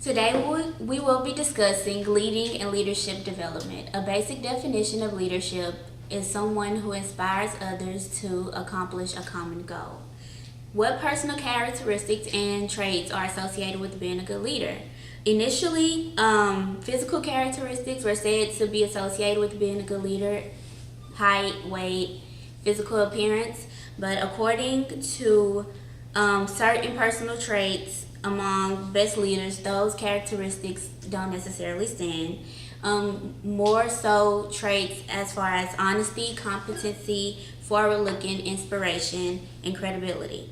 Today we will be discussing leading and leadership development. A basic definition of leadership is someone who inspires others to accomplish a common goal. What personal characteristics and traits are associated with being a good leader? Initially, physical characteristics were said to be associated with being a good leader: height, weight, physical appearance. But according to certain personal traits among best leaders, those characteristics don't necessarily stand. More so traits as far as honesty, competency, forward-looking, inspiration, and credibility.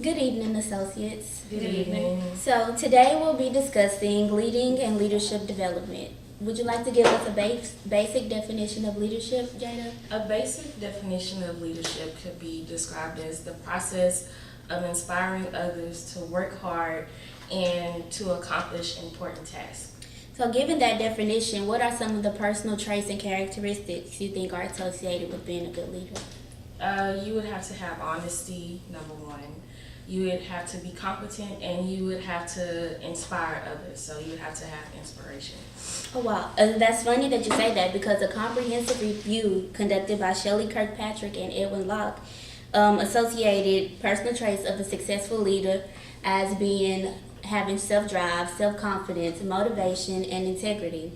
Good evening, associates. Good evening. So today we'll be discussing leading and leadership development. Would you like to give us a basic definition of leadership, Jada? A basic definition of leadership could be described as the process of inspiring others to work hard and to accomplish important tasks. So given that definition, what are some of the personal traits and characteristics you think are associated with being a good leader? You would have to have honesty, number one. You would have to be competent, and you would have to inspire others. So you would have to have inspiration. Oh wow, that's funny that you say that, because a comprehensive review conducted by Shelley Kirkpatrick and Edwin Locke associated personal traits of a successful leader as being having self-drive, self-confidence, motivation, and integrity.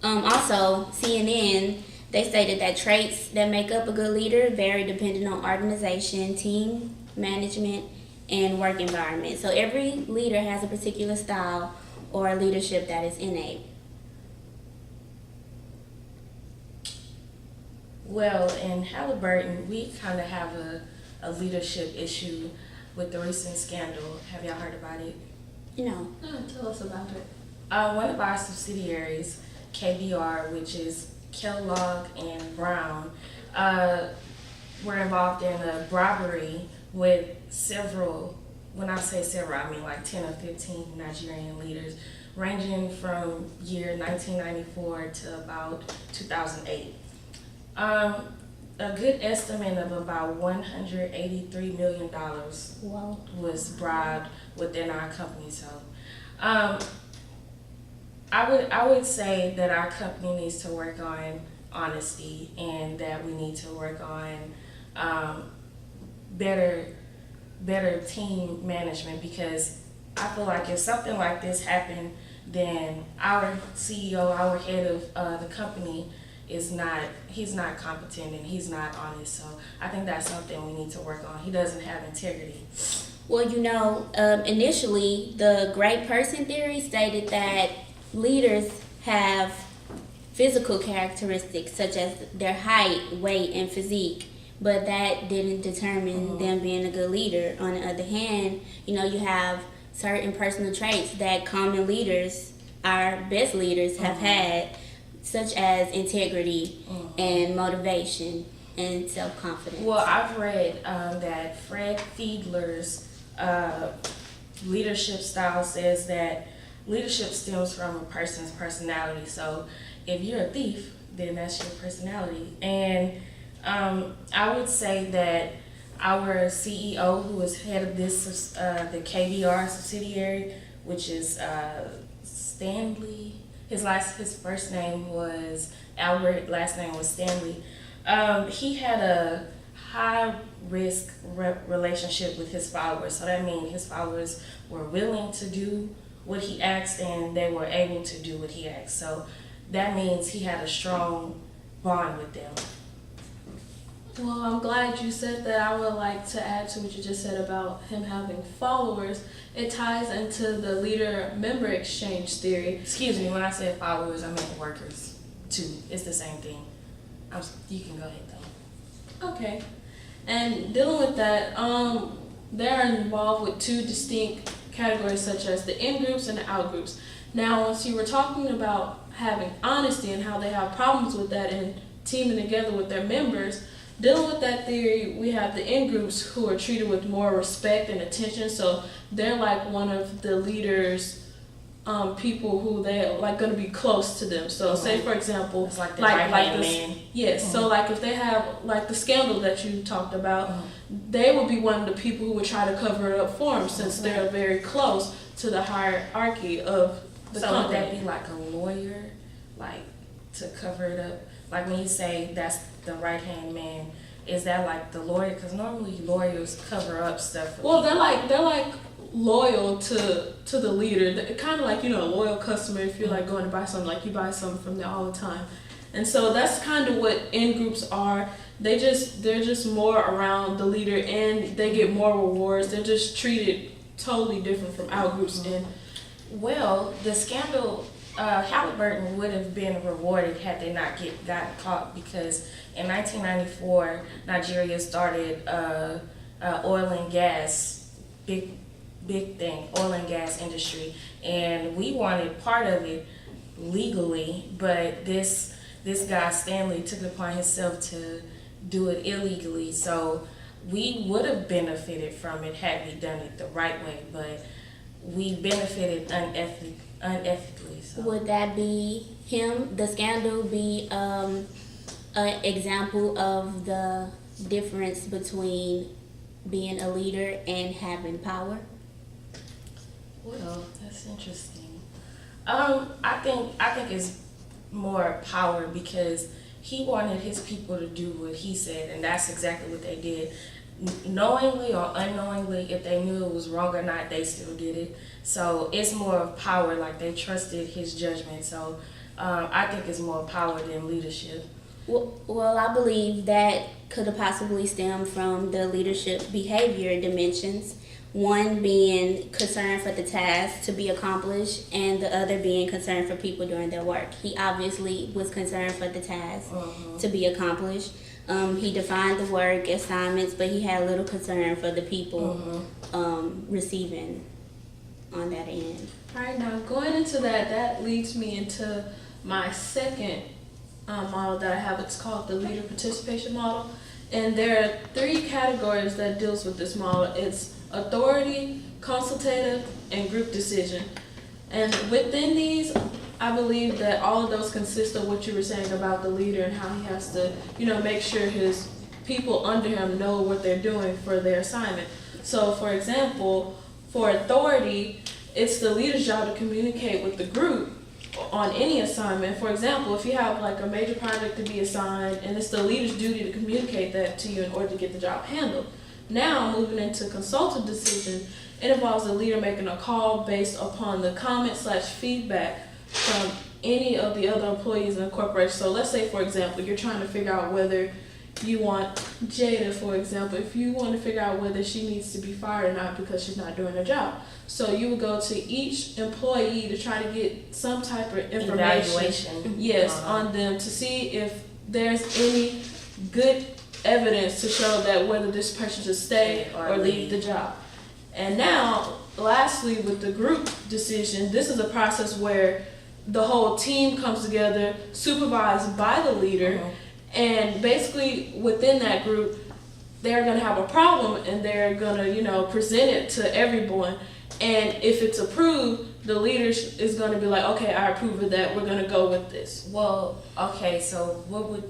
Also, CNN, they stated that traits that make up a good leader vary depending on organization, team, management, and work environment. So every leader has a particular style or leadership that is innate. Well, in Halliburton, we kind of have a leadership issue with the recent scandal. Have y'all heard about it? No. Tell us about it. One of our subsidiaries, KBR, which is Kellogg and Brown, were involved in a robbery with several, when I say several, I mean like 10 or 15 Nigerian leaders, ranging from year 1994 to about 2008. A good estimate of about $183 million Wow. was bribed within our company. So I would say that our company needs to work on honesty, and that we need to work on better team management, because I feel like if something like this happened, then our CEO, our head of the company, he's not competent and he's not honest. So I think that's something we need to work on. He doesn't have integrity. Well, initially, the great person theory stated that leaders have physical characteristics such as their height, weight, and physique, but that didn't determine them being a good leader. On the other hand, you have certain personal traits that common leaders, our best leaders, have had, such as integrity and motivation and self-confidence. Well, I've read that Fred Fiedler's leadership style says that leadership stems from a person's personality. So if you're a thief, then that's your personality. And I would say that our CEO, who is head of this, the KBR subsidiary, which is Stanley. His first name was Albert, last name was Stanley. He had a high risk relationship with his followers. So that means his followers were willing to do what he asked, and they were able to do what he asked. So that means he had a strong bond with them. Well, I'm glad you said that. I would like to add to what you just said about him having followers. It ties into the leader-member exchange theory. Excuse me, when I said followers, I meant workers too. It's the same thing. You can go ahead though. Okay. And dealing with that, they're involved with two distinct categories, such as the in-groups and the out-groups. Now, once you were talking about having honesty and how they have problems with that and teaming together with their members, dealing with that theory, we have the in-groups who are treated with more respect and attention. So they're like one of the leaders, people who they're like going to be close to them. So say, for example, it's like the right-hand man. Yes. So like if they have like the scandal that you talked about, they would be one of the people who would try to cover it up for them, since they're very close. to the hierarchy of the So would company. that be like a lawyer, like to cover it up? Like when you say that's the right hand man, is that like the lawyer? Because normally lawyers cover up stuff. For Well, people. they're like loyal to the leader. Kind of like, you know, a loyal customer. If you're like going to buy something, like you buy something from there all the time. And so that's kind of what in groups are. They're just more around the leader, and they get more rewards. They're just treated totally different from out groups. And Well, the scandal, Halliburton would have been rewarded had they not gotten caught, because in 1994 Nigeria started oil and gas, big thing, oil and gas industry, and we wanted part of it legally, but this guy Stanley took it upon himself to do it illegally. So we would have benefited from it had we done it the right way, but we benefited unethically. So. Would that be him? The scandal be an example of the difference between being a leader and having power? Well, that's interesting. I think it's more power, because he wanted his people to do what he said, and that's exactly what they did. Knowingly or unknowingly, if they knew it was wrong or not, they still did it. So it's more of power, like they trusted his judgment. So I think it's more power than leadership. Well, I believe that could have possibly stemmed from the leadership behavior dimensions. One being concern for the task to be accomplished, and the other being concern for people doing their work. He obviously was concerned for the task to be accomplished. He defined the work assignments, but he had little concern for the people receiving on that end. all right, now going into that leads me into my second model that I have. It's called the leader participation model, and there are 3 categories that deals with this model. It's authority, consultative, and group decision. And within these, I believe that all of those consist of what you were saying about the leader and how he has to, you know, make sure his people under him know what they're doing for their assignment. So, for example, for authority, it's the leader's job to communicate with the group on any assignment. For example, if you have like a major project to be assigned, and it's the leader's duty to communicate that to you in order to get the job handled. Now, moving into consultative decision, it involves the leader making a call based upon the comment/feedback from any of the other employees in the corporation. So let's say, for example, you're trying to figure out whether you want Jada, for example, if you want to figure out whether she needs to be fired or not because she's not doing her job. So you would go to each employee to try to get some type of information, Evaluation. yes, on them to see if there's any good evidence to show that whether this person should stay or leave the job. And now, lastly, with the group decision, this is a process where the whole team comes together, supervised by the leader, and basically within that group, they're going to have a problem, and they're going to, you know, present it to everyone. And if it's approved, the leader is going to be like, okay, I approve of that. We're going to go with this. Well, okay, so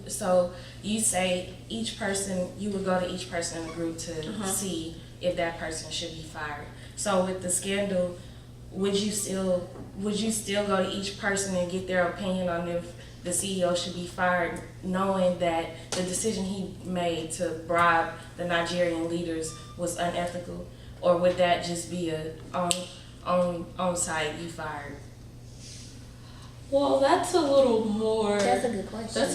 so you say each person, you would go to each person in the group to see if that person should be fired. So with the scandal, would you still go to each person and get their opinion on if the CEO should be fired, knowing that the decision he made to bribe the Nigerian leaders was unethical? Or would that just be a on site, you fired? Well, that's a little more. That's a good question. It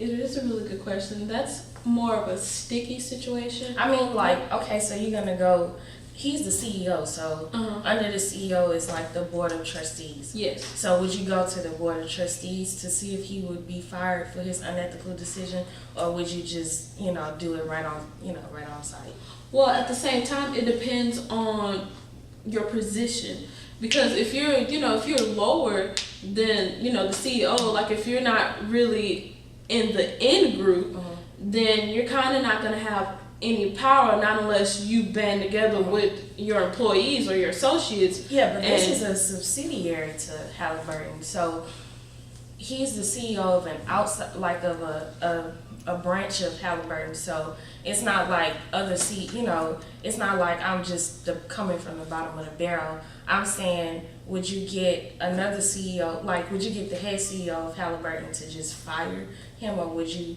is a really good question. That's more of a sticky situation. I mean, like, okay, so you're gonna go. He's the CEO, so under the CEO is like the board of trustees. Yes. So would you go to the board of trustees to see if he would be fired for his unethical decision, or would you just, you know, do it right on site? Well, at the same time, it depends on your position. Because if you're lower than, you know, the CEO, like if you're not really in the in group, then you're kind of not going to have any power, not unless you band together with your employees or your associates. Yeah, but this is a subsidiary to Halliburton, so he's the CEO of an outside, like of a branch of Halliburton, so it's not like it's not like I'm just coming from the bottom of the barrel. I'm saying, would you get another CEO, like would you get the head CEO of Halliburton to just fire him, or would you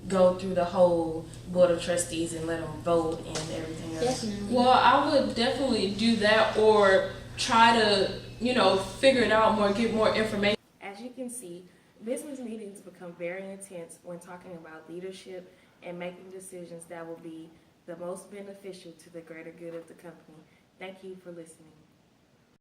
go through the whole board of trustees and let them vote and everything else? Definitely. Well, I would definitely do that, or try to, figure it out more, get more information. As you can see, business meetings become very intense when talking about leadership and making decisions that will be the most beneficial to the greater good of the company. Thank you for listening.